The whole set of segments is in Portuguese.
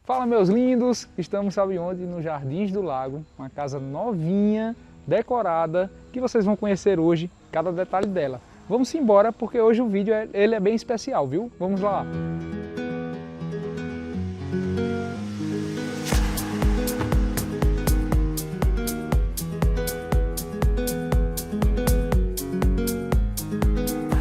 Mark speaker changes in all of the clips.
Speaker 1: Fala, meus lindos! Estamos, sabe onde? No Jardins do Lago, uma casa novinha, decorada, que vocês vão conhecer hoje, cada detalhe dela. Vamos embora, porque hoje o vídeo ele é bem especial, viu? Vamos lá!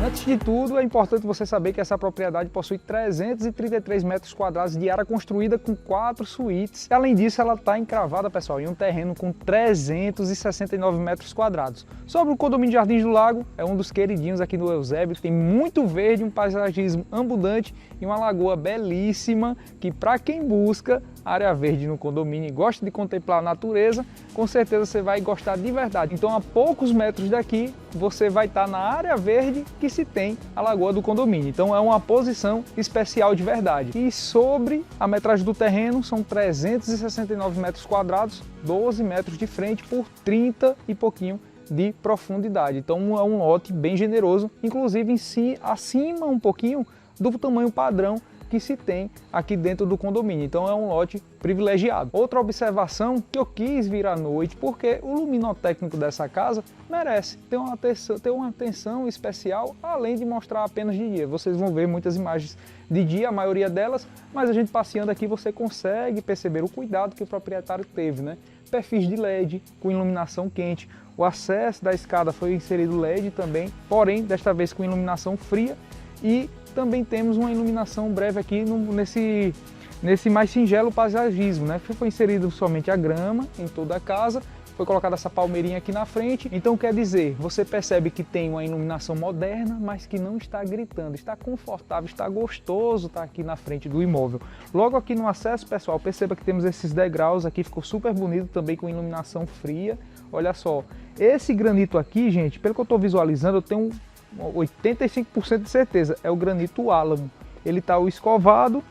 Speaker 1: Antes de tudo, é importante você saber que essa propriedade possui 333 metros quadrados de área construída com 4 suítes. Além disso, ela está encravada, pessoal, em um terreno com 369 metros quadrados. Sobre o condomínio Jardins do Lago, é um dos queridinhos aqui do Eusébio. Tem muito verde, um paisagismo abundante e uma lagoa belíssima que, para quem busca área verde no condomínio e gosta de contemplar a natureza, com certeza você vai gostar de verdade. Então, a poucos metros daqui, você vai estar na área verde que se tem a lagoa do condomínio. Então, é uma posição especial de verdade. E sobre a metragem do terreno, são 369 metros quadrados, 12 metros de frente por 30 e pouquinho de profundidade. Então, é um lote bem generoso, inclusive em si, acima um pouquinho do tamanho padrão que se tem aqui dentro do condomínio. Então é um lote privilegiado. Outra observação que eu quis vir à noite, porque o luminotécnico dessa casa merece ter uma atenção especial, além de mostrar apenas de dia. Vocês vão ver muitas imagens de dia, a maioria delas, mas a gente passeando aqui você consegue perceber o cuidado que o proprietário teve, né? Perfis de LED com iluminação quente, o acesso da escada foi inserido LED também, porém desta vez com iluminação fria, e também temos uma iluminação breve aqui nesse mais singelo paisagismo, né? Foi inserido somente a grama em toda a casa, foi colocada essa palmeirinha aqui na frente. Então quer dizer, você percebe que tem uma iluminação moderna, mas que não está gritando, está confortável, está gostoso estar aqui na frente do imóvel. Logo aqui no acesso, pessoal, perceba que temos esses degraus aqui, ficou super bonito também com iluminação fria. Olha só, esse granito aqui, gente, pelo que eu estou visualizando, eu tenho 85% de certeza, é o granito álamo. Ele está escovado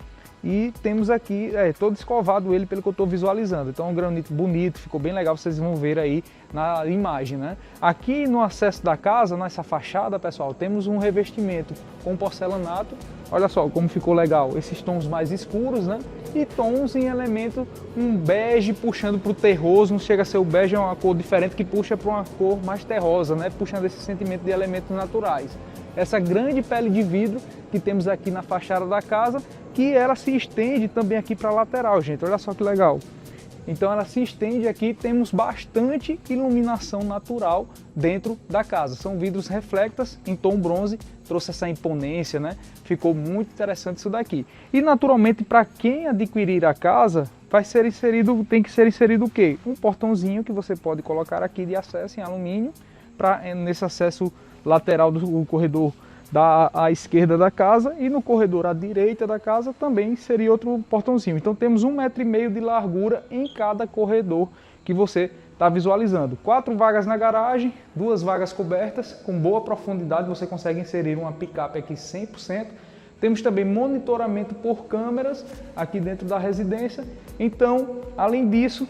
Speaker 1: e temos aqui, todo escovado ele, pelo que eu estou visualizando. Então é um granito bonito, ficou bem legal, vocês vão ver aí na imagem, né? Aqui no acesso da casa, nessa fachada, pessoal, temos um revestimento com porcelanato. Olha só como ficou legal, esses tons mais escuros, né? E tons em elemento, um bege puxando para o terroso, não chega a ser o bege, é uma cor diferente que puxa para uma cor mais terrosa, né? Puxando esse sentimento de elementos naturais. Essa grande pele de vidro que temos aqui na fachada da casa, que ela se estende também aqui para a lateral, gente, olha só que legal. Então ela se estende aqui, temos bastante iluminação natural dentro da casa. São vidros reflectas em tom bronze, trouxe essa imponência, né? Ficou muito interessante isso daqui. E naturalmente, para quem adquirir a casa, tem que ser inserido o quê? Um portãozinho que você pode colocar aqui de acesso em alumínio, nesse acesso lateral do corredor à esquerda da casa, e no corredor à direita da casa também seria outro portãozinho. Então temos 1,5 m de largura em cada corredor que você está visualizando. 4 vagas na garagem, 2 vagas cobertas, com boa profundidade, você consegue inserir uma picape aqui 100%. Temos também monitoramento por câmeras aqui dentro da residência. Então, além disso,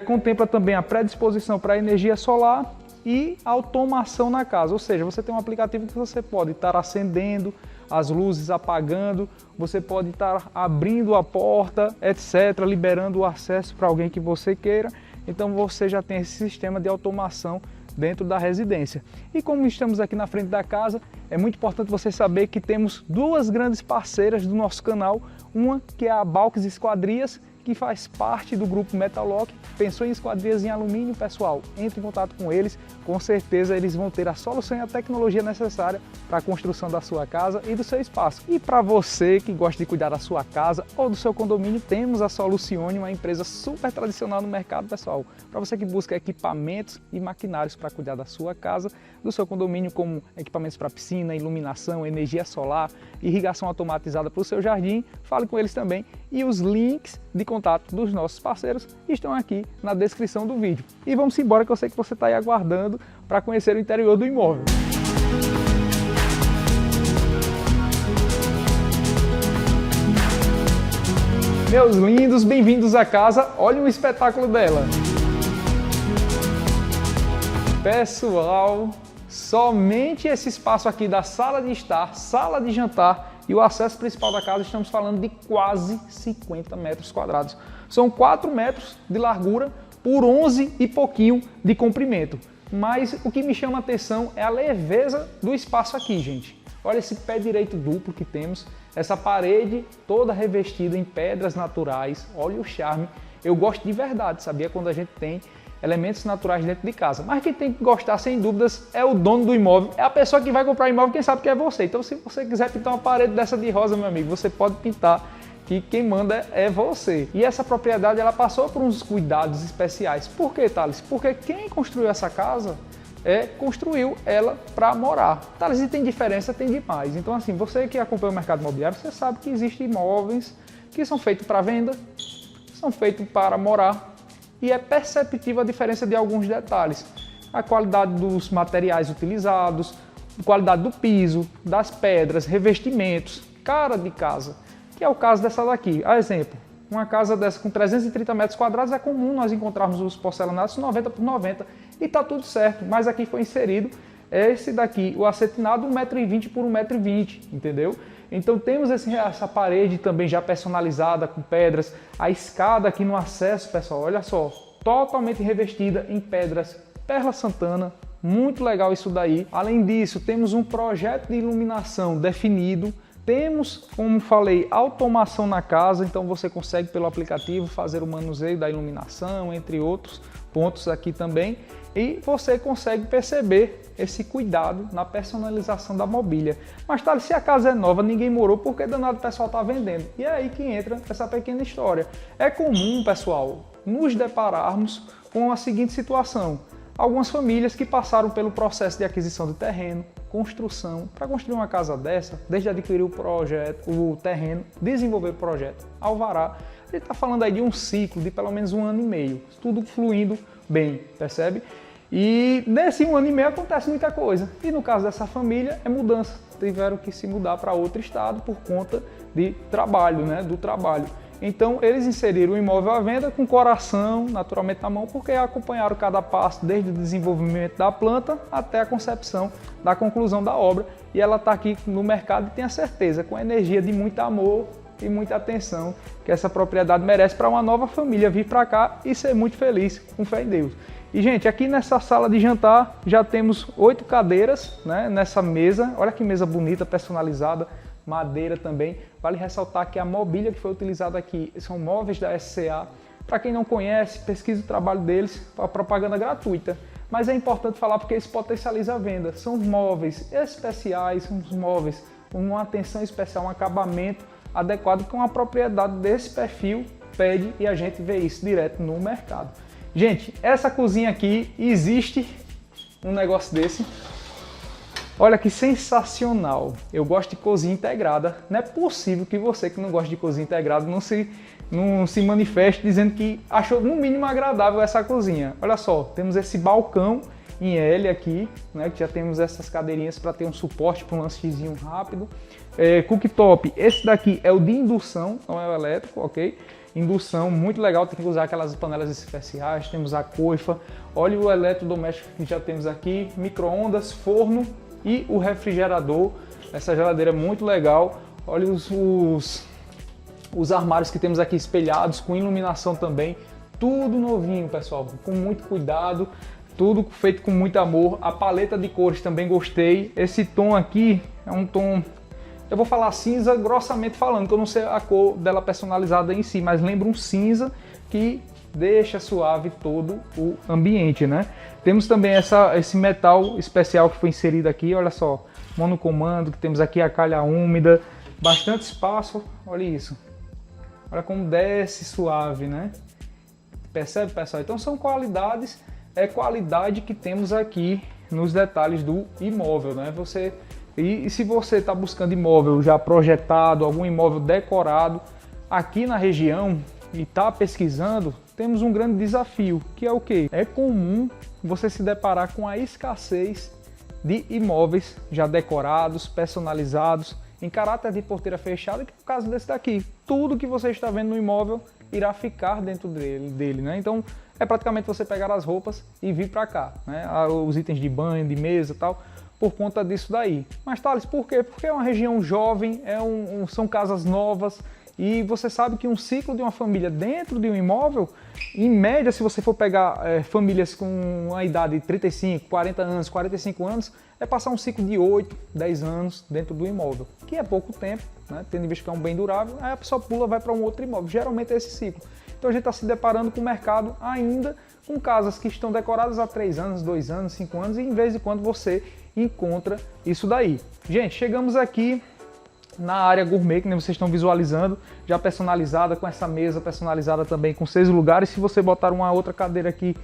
Speaker 1: contempla também a predisposição para energia solar e automação na casa, ou seja, você tem um aplicativo que você pode estar acendendo as luzes, apagando, você pode estar abrindo a porta, etc., liberando o acesso para alguém que você queira. Então você já tem esse sistema de automação dentro da residência. E como estamos aqui na frente da casa, é muito importante você saber que temos 2 grandes parceiras do nosso canal, uma que é a Balques Esquadrias, que faz parte do grupo Metallock. Pensou em esquadrias em alumínio, pessoal? Entre em contato com eles, com certeza eles vão ter a solução e a tecnologia necessária para a construção da sua casa e do seu espaço. E para você que gosta de cuidar da sua casa ou do seu condomínio, temos a Solucione, uma empresa super tradicional no mercado, pessoal. Para você que busca equipamentos e maquinários para cuidar da sua casa, do seu condomínio, como equipamentos para piscina, iluminação, energia solar, irrigação automatizada para o seu jardim, fale com eles também. E os links de contato dos nossos parceiros estão aqui na descrição do vídeo. E vamos embora, que eu sei que você está aí aguardando para conhecer o interior do imóvel. Meus lindos, bem-vindos à casa. Olha o espetáculo dela. Pessoal, somente esse espaço aqui da sala de estar, sala de jantar, e o acesso principal da casa estamos falando de quase 50 metros quadrados. São 4 metros de largura por 11 e pouquinho de comprimento. Mas o que me chama a atenção é a leveza do espaço aqui, gente. Olha esse pé direito duplo que temos, essa parede toda revestida em pedras naturais, olha o charme. Eu gosto de verdade, sabia? Quando a gente tem elementos naturais dentro de casa. Mas quem tem que gostar, sem dúvidas, é o dono do imóvel, é a pessoa que vai comprar o imóvel, quem sabe que é você. Então, se você quiser pintar uma parede dessa de rosa, meu amigo, você pode pintar, que quem manda é você. E essa propriedade, ela passou por uns cuidados especiais. Por quê, Thales? Porque quem construiu essa casa construiu ela para morar. Thales, e tem diferença? Tem demais. Então, assim, você que acompanha o mercado imobiliário, você sabe que existem imóveis que são feitos para venda, são feitos para morar, e é perceptível a diferença de alguns detalhes. A qualidade dos materiais utilizados, a qualidade do piso, das pedras, revestimentos, cara de casa, que é o caso dessa daqui. A exemplo, uma casa dessa com 330 metros quadrados é comum nós encontrarmos os porcelanatos 90 por 90 e está tudo certo, mas aqui foi inserido esse daqui, o acetinado 1,20 m por 1,20 m, entendeu? Então temos essa parede também já personalizada com pedras, a escada aqui no acesso, pessoal, olha só, totalmente revestida em pedras Perla Santana, muito legal isso daí. Além disso, temos um projeto de iluminação definido, temos, como falei, automação na casa, então você consegue pelo aplicativo fazer o manuseio da iluminação, entre outros pontos aqui também, e você consegue perceber esse cuidado na personalização da mobília. Mas tá, se a casa é nova, ninguém morou, por que danado o pessoal está vendendo? E é aí que entra essa pequena história. É comum, pessoal, nos depararmos com a seguinte situação. Algumas famílias que passaram pelo processo de aquisição de terreno, construção, para construir uma casa dessa, desde adquirir o projeto, o terreno, desenvolver o projeto, alvará, a gente está falando aí de um ciclo de pelo menos 1 ano e meio, tudo fluindo bem, percebe? E nesse 1 ano e meio acontece muita coisa. E no caso dessa família é mudança. Tiveram que se mudar para outro estado por conta de trabalho, né? Do trabalho. Então eles inseriram o imóvel à venda com o coração naturalmente na mão, porque acompanharam cada passo desde o desenvolvimento da planta até a concepção da conclusão da obra. E ela está aqui no mercado e tenha certeza, com energia de muito amor e muita atenção que essa propriedade merece para uma nova família vir para cá e ser muito feliz, com fé em Deus. E, gente, aqui nessa sala de jantar já temos 8 cadeiras, né, nessa mesa. Olha que mesa bonita, personalizada, madeira também. Vale ressaltar que a mobília que foi utilizada aqui são móveis da SCA. Para quem não conhece, pesquise o trabalho deles, para propaganda gratuita. Mas é importante falar porque isso potencializa a venda. São móveis especiais, são móveis com uma atenção especial, um acabamento adequado que uma propriedade desse perfil pede, e a gente vê isso direto no mercado. Gente, essa cozinha aqui, existe um negócio desse. Olha que sensacional. Eu gosto de cozinha integrada. Não é possível que você que não gosta de cozinha integrada não se manifeste dizendo que achou no mínimo agradável essa cozinha. Olha só, temos esse balcão em L aqui, né, que já temos essas cadeirinhas para ter um suporte para um lanchezinho rápido. Cooktop, esse daqui é o de indução, não é o elétrico, ok? Indução, muito legal, tem que usar aquelas panelas especiais, temos a coifa, olha o eletrodoméstico que já temos aqui, micro-ondas, forno e o refrigerador, essa geladeira é muito legal, olha os armários que temos aqui espelhados, com iluminação também, tudo novinho, pessoal, com muito cuidado, tudo feito com muito amor. A paleta de cores também gostei, esse tom aqui é um tom... Eu vou falar cinza grossamente falando, que eu não sei a cor dela personalizada em si, mas lembra um cinza que deixa suave todo o ambiente, né? Temos também esse metal especial que foi inserido aqui, olha só, monocomando, que temos aqui a calha úmida, bastante espaço, olha isso. Olha como desce suave, né? Percebe, pessoal? Então são qualidades, qualidade que temos aqui nos detalhes do imóvel, né? E se você está buscando imóvel já projetado, algum imóvel decorado aqui na região e está pesquisando, temos um grande desafio, que é o quê? É comum você se deparar com a escassez de imóveis já decorados, personalizados, em caráter de porteira fechada, que é o caso desse daqui. Tudo que você está vendo no imóvel irá ficar dentro dele, né? Então é praticamente você pegar as roupas e vir para cá, né? Os itens de banho, de mesa e tal. por conta disso daí. Mas Thales, por quê? Porque é uma região jovem, são casas novas, e você sabe que um ciclo de uma família dentro de um imóvel, em média, se você for pegar famílias com uma idade de 35, 40 anos, 45 anos, é passar um ciclo de 8, 10 anos dentro do imóvel, que é pouco tempo, né? Tendo em vista que é um bem durável, aí a pessoa pula, vai para um outro imóvel. Geralmente é esse ciclo. Então a gente está se deparando com o mercado ainda com casas que estão decoradas há 3 anos, 2 anos, 5 anos, e em vez de quando você encontra isso daí. Gente, chegamos aqui na área gourmet, que nem vocês estão visualizando, já personalizada, com essa mesa personalizada também com 6 lugares. Se você botar uma outra cadeira aqui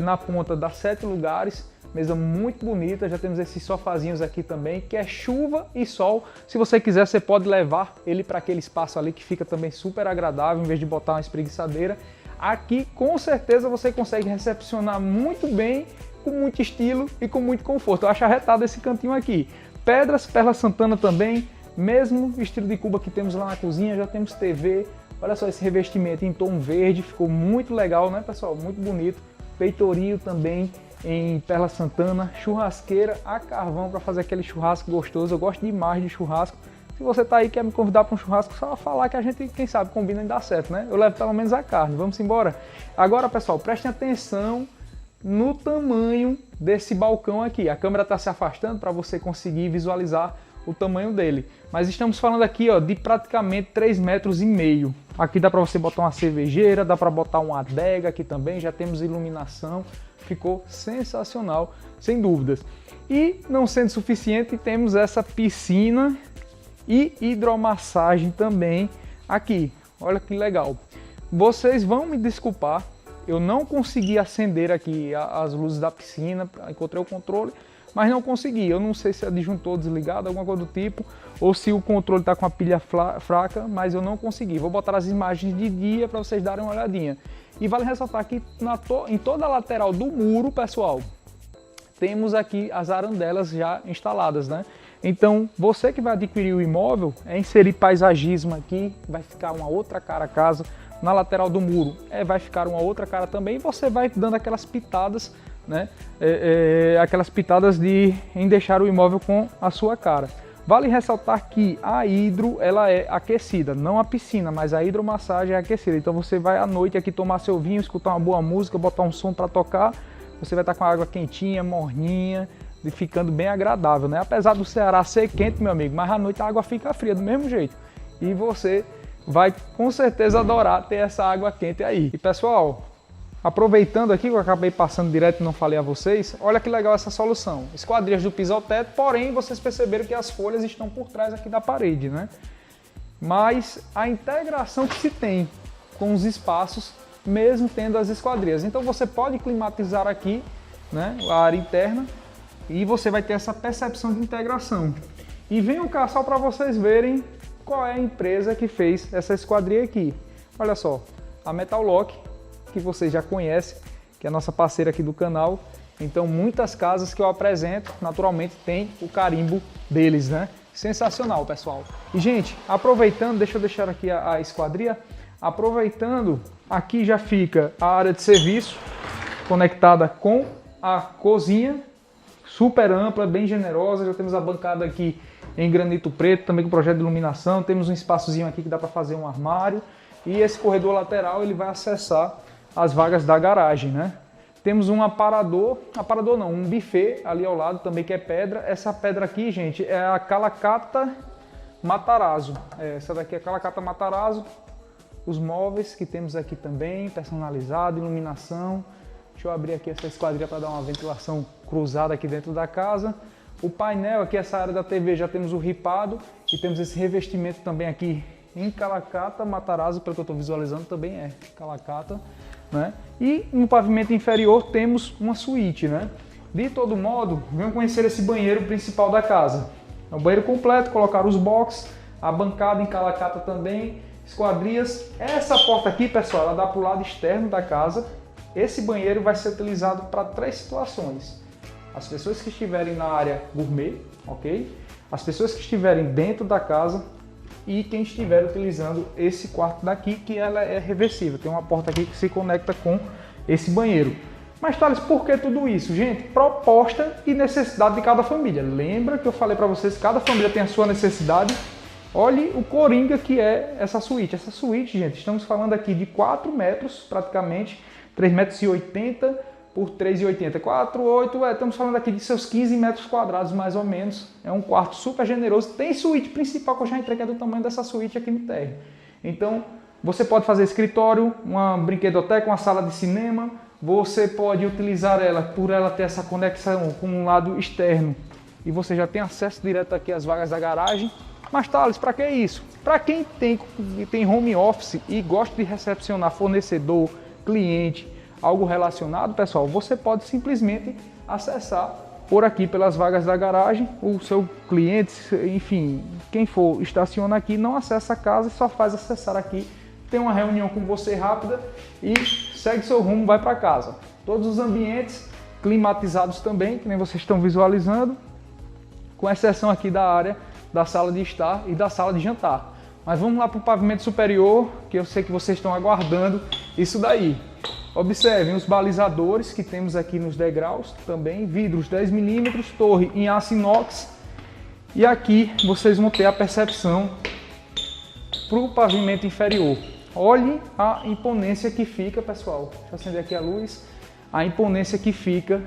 Speaker 1: na ponta, dá 7 lugares. Mesa muito bonita, já temos esses sofazinhos aqui também, que é chuva e sol. Se você quiser, você pode levar ele para aquele espaço ali que fica também super agradável, em vez de botar uma espreguiçadeira. Aqui, com certeza, você consegue recepcionar muito bem, com muito estilo e com muito conforto. Eu acho arretado esse cantinho aqui. Pedras, Perla Santana também, mesmo estilo de cuba que temos lá na cozinha, já temos TV. Olha só esse revestimento em tom verde, ficou muito legal, né, pessoal? Muito bonito. Peitoril também em Perla Santana, churrasqueira a carvão para fazer aquele churrasco gostoso. Eu gosto demais de churrasco. Se você tá aí e quer me convidar para um churrasco, só falar que a gente, quem sabe, combina e dá certo, né? Eu levo pelo menos a carne. Vamos embora? Agora, pessoal, prestem atenção no tamanho desse balcão aqui. A câmera está se afastando para você conseguir visualizar o tamanho dele. Mas estamos falando aqui, ó, de praticamente 3,5 metros. Aqui dá para você botar uma cervejeira, dá para botar uma adega aqui também, já temos iluminação. Ficou sensacional, sem dúvidas. E não sendo suficiente, temos essa piscina e hidromassagem também aqui. Olha que legal. Vocês vão me desculpar, eu não consegui acender aqui as luzes da piscina, encontrei o controle, mas não consegui. Eu não sei se é disjuntor desligado, alguma coisa do tipo, ou se o controle está com a pilha fraca, mas eu não consegui. Vou botar as imagens de dia para vocês darem uma olhadinha. E vale ressaltar que em toda a lateral do muro, pessoal, temos aqui as arandelas já instaladas, né? Então, você que vai adquirir o imóvel, é inserir paisagismo aqui, vai ficar uma outra cara a casa. Na lateral do muro, vai ficar uma outra cara também, e você vai dando aquelas pitadas, né? Aquelas pitadas em deixar o imóvel com a sua cara. Vale ressaltar que a hidro, ela é aquecida, não a piscina, mas a hidromassagem é aquecida. Então você vai à noite aqui tomar seu vinho, escutar uma boa música, botar um som para tocar, você vai estar com a água quentinha, morninha, e ficando bem agradável, né? Apesar do Ceará ser quente, meu amigo, mas à noite a água fica fria do mesmo jeito. E você vai com certeza adorar ter essa água quente aí. E pessoal, aproveitando aqui que eu acabei passando direto e não falei a vocês, olha que legal essa solução. Esquadrias do piso ao teto, porém vocês perceberam que as folhas estão por trás aqui da parede, né? Mas a integração que se tem com os espaços, mesmo tendo as esquadrias. Então você pode climatizar aqui, né, a área interna, e você vai ter essa percepção de integração. E venham cá só para vocês verem qual é a empresa que fez essa esquadria aqui. Olha só, a Metal Lock, que vocês já conhecem, que é a nossa parceira aqui do canal. Então muitas casas que eu apresento, naturalmente tem o carimbo deles, né? Sensacional, pessoal. E gente, aproveitando, deixa eu deixar aqui a esquadria. Aproveitando, aqui já fica a área de serviço conectada com a cozinha, super ampla, bem generosa. Já temos a bancada aqui em granito preto, também com projeto de iluminação. Temos um espaçozinho aqui que dá para fazer um armário. E esse corredor lateral ele vai acessar as vagas da garagem, né? Temos um aparador não, um buffet ali ao lado também que é pedra. Essa pedra aqui, gente, é a Calacata Matarazzo. Essa daqui é a Calacata Matarazzo. Os móveis que temos aqui também, personalizado, iluminação. Deixa eu abrir aqui essa esquadria para dar uma ventilação cruzada aqui dentro da casa. O painel aqui, essa área da TV, já temos o ripado e temos esse revestimento também aqui em Calacata Matarazzo, pelo que eu estou visualizando, também é Calacata, né? E no pavimento inferior temos uma suíte, né? De todo modo, venham conhecer esse banheiro principal da casa. É um banheiro completo, colocar os boxes, a bancada em Calacata também, esquadrias. Essa porta aqui, pessoal, ela dá para o lado externo da casa. Esse banheiro vai ser utilizado para 3 situações. As pessoas que estiverem na área gourmet, ok? As pessoas que estiverem dentro da casa e quem estiver utilizando esse quarto daqui, que ela é reversível. Tem uma porta aqui que se conecta com esse banheiro. Mas, Thales, por que tudo isso? Gente, proposta e necessidade de cada família. Lembra que eu falei para vocês que cada família tem a sua necessidade? Olhe o coringa que é essa suíte. Essa suíte, gente, estamos falando aqui de 4 metros, praticamente, 3,80 m por 3,80 4, 8, estamos falando aqui de seus 15 metros quadrados, mais ou menos. É um quarto super generoso. Tem suíte principal, que eu já entreguei do tamanho dessa suíte aqui no térreo. Então, você pode fazer escritório, uma brinquedoteca, uma sala de cinema. Você pode utilizar ela por ela ter essa conexão com um lado externo. E você já tem acesso direto aqui às vagas da garagem. Mas, Thales, para que isso? Para quem tem home office e gosta de recepcionar fornecedor, cliente, algo relacionado, pessoal, você pode simplesmente acessar por aqui pelas vagas da garagem. O seu cliente, enfim, quem for estaciona aqui, não acessa a casa e só faz acessar aqui. Tem uma reunião com você rápida e segue seu rumo, vai para casa. Todos os ambientes climatizados também, que nem vocês estão visualizando, com exceção aqui da área da sala de estar e da sala de jantar. Mas vamos lá para o pavimento superior, que eu sei que vocês estão aguardando isso daí. Observem os balizadores que temos aqui nos degraus, também vidros 10 mm, torre em aço inox. E aqui vocês vão ter a percepção para o pavimento inferior. Olhe a imponência que fica, pessoal. Deixa eu acender aqui a luz. A imponência que fica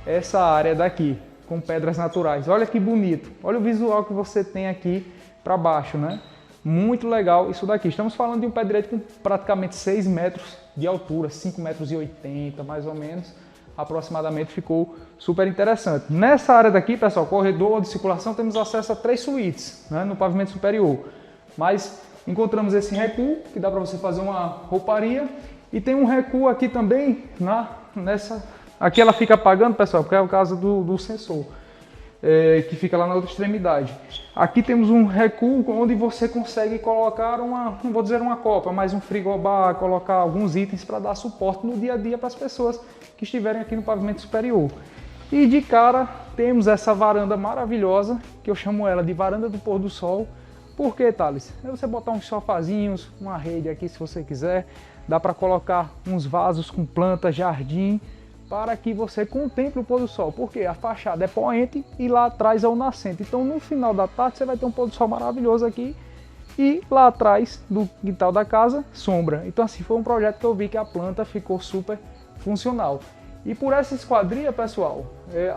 Speaker 1: essa área daqui, com pedras naturais. Olha que bonito. Olha o visual que você tem aqui para baixo, né? Muito legal isso daqui. Estamos falando de um pé direito com praticamente 6 metros de altura, 5,80 metros mais ou menos, aproximadamente. Ficou super interessante. Nessa área daqui, pessoal, corredor de circulação, temos acesso a 3 suítes, né, no pavimento superior. Mas encontramos esse recuo, que dá para você fazer uma rouparia. E tem um recuo aqui também, nessa... Aqui ela fica apagando, pessoal, porque é o caso do sensor, que fica lá na outra extremidade. Aqui temos um recuo onde você consegue colocar não vou dizer uma copa, mas um frigobar, colocar alguns itens para dar suporte no dia a dia para as pessoas que estiverem aqui no pavimento superior. E de cara temos essa varanda maravilhosa, que eu chamo ela de varanda do pôr do sol. Por quê, Thales? É você botar uns sofazinhos, uma rede aqui se você quiser, dá para colocar uns vasos com plantas, jardim, para que você contemple o pôr do sol, porque a fachada é poente e lá atrás é o nascente. Então no final da tarde você vai ter um pôr do sol maravilhoso aqui e lá atrás do quintal da casa, sombra. Então assim, foi um projeto que eu vi que a planta ficou super funcional. E por essa esquadria, pessoal,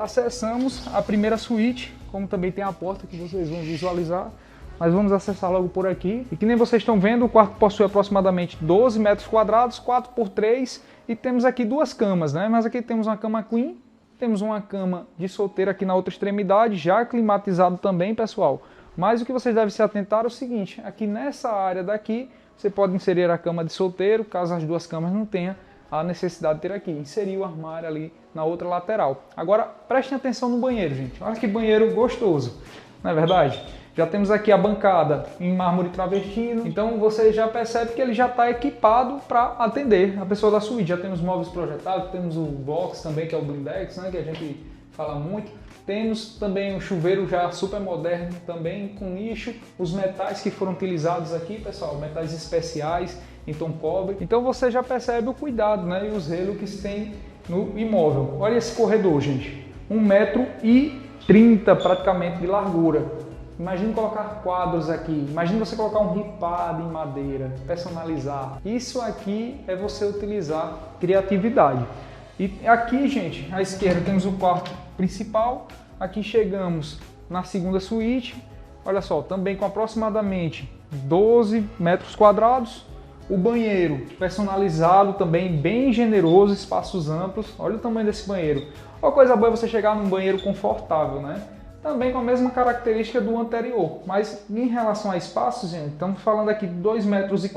Speaker 1: acessamos a primeira suíte, como também tem a porta que vocês vão visualizar. Mas vamos acessar logo por aqui. E que nem vocês estão vendo, o quarto possui aproximadamente 12 metros quadrados, 4 por 3. E temos aqui 2 camas, né? Mas aqui temos uma cama queen, temos uma cama de solteiro aqui na outra extremidade, já climatizado também, pessoal. Mas o que vocês devem se atentar é o seguinte, aqui nessa área daqui, você pode inserir a cama de solteiro, caso as 2 camas não tenham a necessidade de ter aqui. Inserir o armário ali na outra lateral. Agora, prestem atenção no banheiro, gente. Olha que banheiro gostoso, não é verdade? Já temos aqui a bancada em mármore travertino, então você já percebe que ele já está equipado para atender a pessoa da suíte. Já temos móveis projetados, temos o box também, que é o blindex, né, que a gente fala muito. Temos também um chuveiro já super moderno, também com nicho. Os metais que foram utilizados aqui, pessoal, metais especiais em tom cobre. Então você já percebe o cuidado, né, e o zelo que se tem no imóvel. Olha esse corredor, gente, 1,30 m praticamente de largura. Imagine colocar quadros aqui, imagine você colocar um ripado em madeira, personalizar. Isso aqui é você utilizar criatividade. E aqui, gente, à esquerda temos o quarto principal, aqui chegamos na segunda suíte, olha só, também com aproximadamente 12 metros quadrados. O banheiro personalizado também, bem generoso, espaços amplos, olha o tamanho desse banheiro. Uma coisa boa é você chegar num banheiro confortável, né? Também com a mesma característica do anterior, mas em relação a espaços, gente, estamos falando aqui de 2,40 metros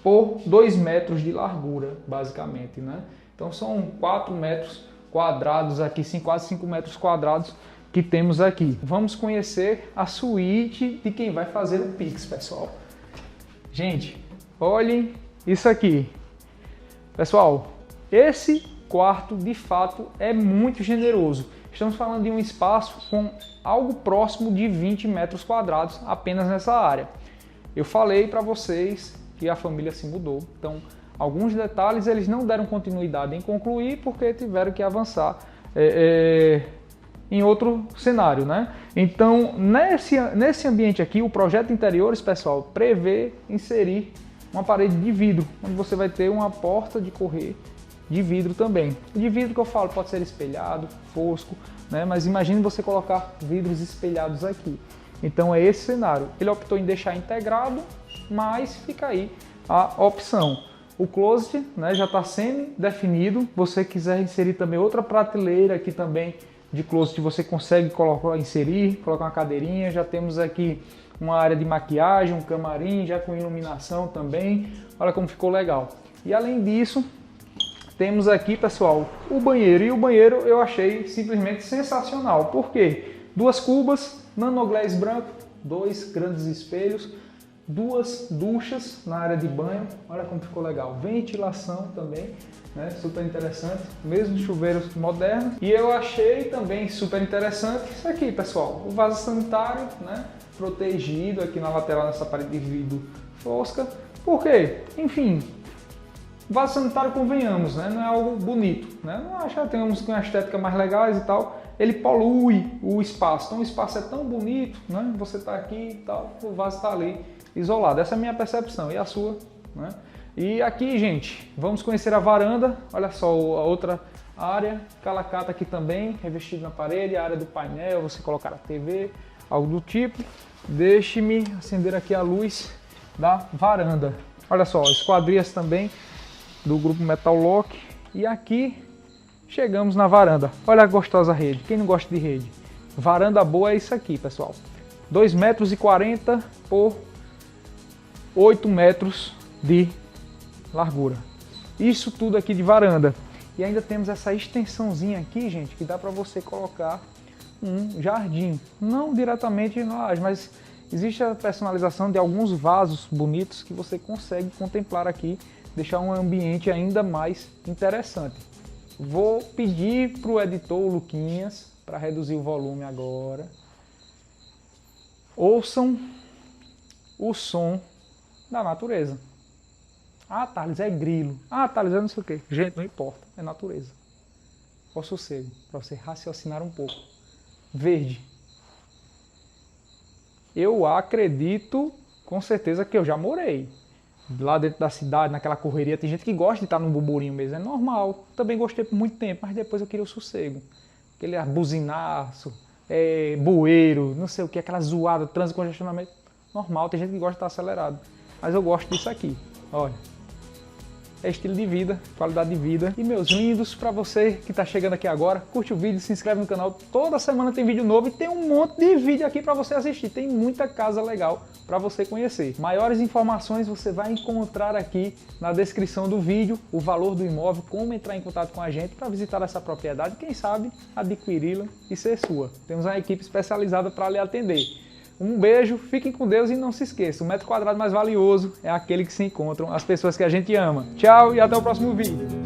Speaker 1: por 2 metros de largura, basicamente, né? Então são 4 metros quadrados aqui, quase 5 metros quadrados que temos aqui. Vamos conhecer a suíte de quem vai fazer o Pix, pessoal. Gente, olhem isso aqui. Pessoal, esse quarto de fato é muito generoso. Estamos falando de um espaço com algo próximo de 20 metros quadrados apenas nessa área. Eu falei para vocês que a família se mudou, então Alguns detalhes eles não deram continuidade em concluir porque tiveram que avançar em outro cenário, né? Então, nesse ambiente aqui, o projeto de interiores, pessoal, prevê inserir uma parede de vidro, onde você vai ter uma porta de correr de vidro também. De vidro que eu falo pode ser espelhado, fosco, né? Mas imagine você colocar vidros espelhados aqui. Então é esse cenário. Ele optou em deixar integrado, mas fica aí a opção. O closet, né, já está semi-definido. Você quiser inserir também outra prateleira aqui também de closet, você consegue inserir, colocar uma cadeirinha. Já temos aqui uma área de maquiagem, um camarim, já com iluminação também. Olha como ficou legal. E além disso, temos aqui, pessoal, o banheiro. E o banheiro eu achei simplesmente sensacional. Por quê? Duas cubas, nanoglass branco, dois grandes espelhos, duas duchas na área de banho. Olha como ficou legal. Ventilação também, né? Super interessante. Mesmo chuveiros modernos. E eu achei também super interessante isso aqui, pessoal. O vaso sanitário, né? Protegido aqui na lateral nessa parede de vidro fosca. Por quê? Enfim, vaso sanitário, convenhamos, né? Não é algo bonito, né? Não acho que temos uma estética mais legais e tal. Ele polui o espaço. Então o espaço é tão bonito, né? Você está aqui e tal, o vaso está ali isolado. Essa é a minha percepção. E a sua, né? E aqui, gente, vamos conhecer a varanda. Olha só a outra área, calacata aqui também, revestido na parede, a área do painel, você colocar a TV, algo do tipo. Deixe-me acender aqui a luz da varanda. Olha só, esquadrias também do grupo Metal Lock. E aqui chegamos na varanda. Olha a gostosa rede. Quem não gosta de rede? Varanda boa é isso aqui, pessoal. 2,40 m por 8 metros de largura. Isso tudo aqui de varanda. E ainda temos essa extensãozinha aqui, gente, que dá para você colocar um jardim. Não diretamente na laje, mas existe a personalização de alguns vasos bonitos que você consegue contemplar aqui, deixar um ambiente ainda mais interessante. Vou pedir para o editor Luquinhas para reduzir o volume agora. Ouçam o som da natureza. Ah, Thales, é grilo. Ah, Thales, é não sei o quê. Gente, não importa, é natureza. O sossego, para você raciocinar um pouco. Verde. Eu acredito, com certeza, que eu já morei lá dentro da cidade, naquela correria. Tem gente que gosta de estar num burburinho mesmo, é normal. Também gostei por muito tempo, mas depois eu queria o sossego. Aquele buzinaço, bueiro, não sei o que, aquela zoada, trânsito, congestionamento. Normal, tem gente que gosta de estar acelerado. Mas eu gosto disso aqui, olha. É estilo de vida, qualidade de vida. E meus lindos, para você que está chegando aqui agora, curte o vídeo, se inscreve no canal. Toda semana tem vídeo novo e tem um monte de vídeo aqui para você assistir. Tem muita casa legal para você conhecer. Maiores informações você vai encontrar aqui na descrição do vídeo, o valor do imóvel, como entrar em contato com a gente para visitar essa propriedade, quem sabe adquiri-la e ser sua. Temos uma equipe especializada para lhe atender. Um beijo, fiquem com Deus e não se esqueçam, o metro quadrado mais valioso é aquele que se encontram as pessoas que a gente ama. Tchau e até o próximo vídeo.